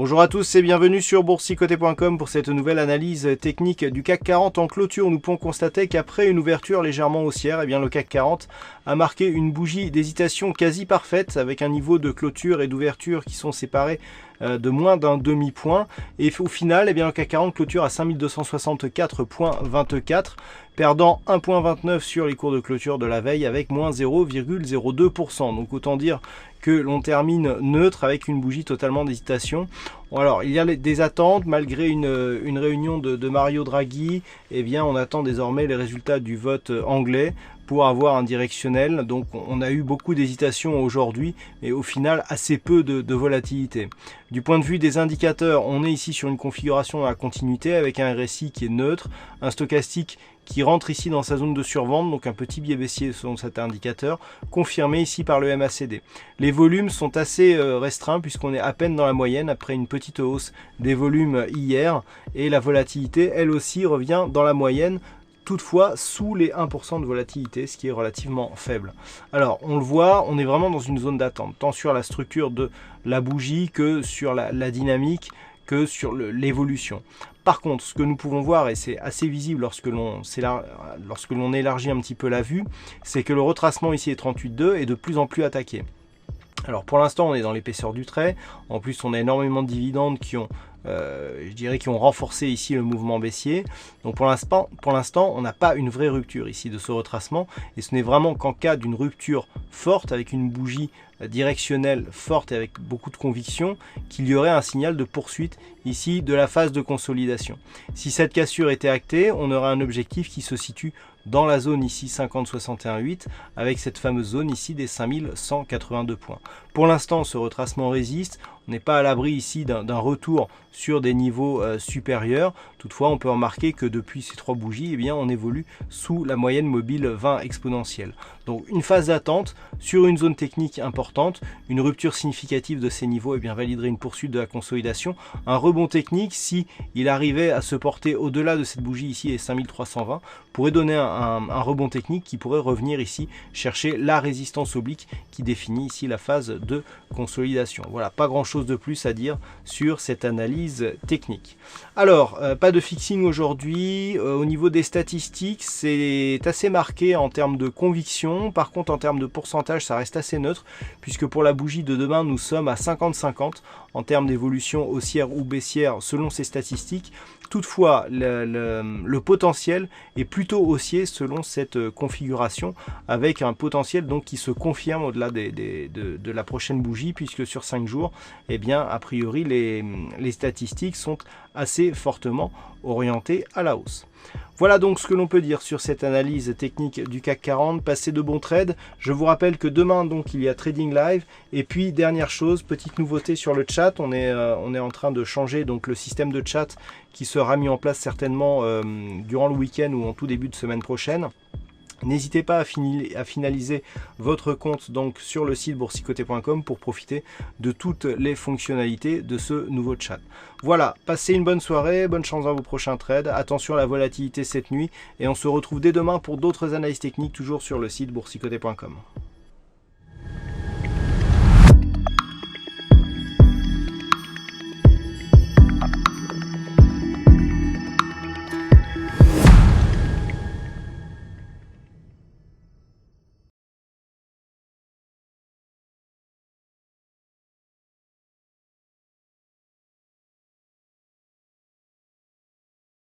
Bonjour à tous et bienvenue sur boursicoté.com pour cette nouvelle analyse technique du CAC 40 en clôture. Nous pouvons constater qu'après une ouverture légèrement haussière, le CAC 40 a marqué une bougie d'hésitation quasi parfaite avec un niveau de clôture et d'ouverture qui sont séparés de moins d'un demi-point. Et au final, le CAC 40 clôture à 5264,24, perdant 1,29 sur les cours de clôture de la veille avec moins 0,02%. Donc autant dire que l'on termine neutre avec une bougie totalement d'hésitation. Alors, il y a des attentes, malgré une réunion de Mario Draghi, on attend désormais les résultats du vote anglais pour avoir un directionnel. Donc on a eu beaucoup d'hésitation aujourd'hui, mais au final assez peu de volatilité. Du point de vue des indicateurs, on est ici sur une configuration à continuité avec un RSI qui est neutre, un stochastique qui rentre ici dans sa zone de survente, donc un petit biais baissier selon cet indicateur, confirmé ici par le MACD. Les volumes sont assez restreints puisqu'on est à peine dans la moyenne après une petite hausse des volumes hier, et la volatilité elle aussi revient dans la moyenne, toutefois sous les 1% de volatilité, ce qui est relativement faible. Alors on le voit, on est vraiment dans une zone d'attente, tant sur la structure de la bougie que sur la dynamique, que sur l'évolution. Par contre, ce que nous pouvons voir, et c'est assez visible lorsque l'on élargit un petit peu la vue, c'est que le retracement ici est 38,2 est de plus en plus attaqué. Alors pour l'instant, on est dans l'épaisseur du trait. En plus, on a énormément de dividendes qui ont qui ont renforcé ici le mouvement baissier. Donc pour l'instant, on n'a pas une vraie rupture ici de ce retracement, et ce n'est vraiment qu'en cas d'une rupture forte avec une bougie directionnelle forte et avec beaucoup de conviction qu'il y aurait un signal de poursuite ici de la phase de consolidation. Si cette cassure était actée, on aurait un objectif qui se situe dans la zone ici 50,61,8 avec cette fameuse zone ici des 5182 points. Pour l'instant, ce retracement résiste. On n'est pas à l'abri ici d'un retour sur des niveaux supérieurs. Toutefois, on peut remarquer que depuis ces trois bougies, on évolue sous la moyenne mobile 20 exponentielle. Donc une phase d'attente sur une zone technique importante, une rupture significative de ces niveaux validerait une poursuite de la consolidation. Un rebond technique, si il arrivait à se porter au-delà de cette bougie ici et 5320, pourrait donner un rebond technique qui pourrait revenir ici chercher la résistance oblique qui définit ici la phase de consolidation. Voilà, pas grand chose de plus à dire sur cette analyse technique. Alors, pas de fixing aujourd'hui. Au niveau des statistiques, c'est assez marqué en termes de conviction. Par contre, en termes de pourcentage, ça reste assez neutre, puisque pour la bougie de demain, nous sommes à 50-50 en termes d'évolution haussière ou baissière selon ces statistiques. Toutefois, le potentiel est plutôt haussier selon cette configuration, avec un potentiel donc qui se confirme au-delà de la prochaine bougie, puisque sur 5 jours, a priori, les statistiques sont assez fortement orientées à la hausse. Voilà donc ce que l'on peut dire sur cette analyse technique du CAC 40. Passez de bons trades. Je vous rappelle que demain, donc, il y a Trading Live. Et puis, dernière chose, petite nouveauté sur le chat. On est en train de changer donc le système de chat qui sera mis en place certainement durant le week-end ou en tout début de semaine prochaine. N'hésitez pas à finaliser votre compte donc sur le site boursicoté.com pour profiter de toutes les fonctionnalités de ce nouveau chat. Voilà, passez une bonne soirée, bonne chance dans vos prochains trades, attention à la volatilité cette nuit, et on se retrouve dès demain pour d'autres analyses techniques toujours sur le site boursicoté.com.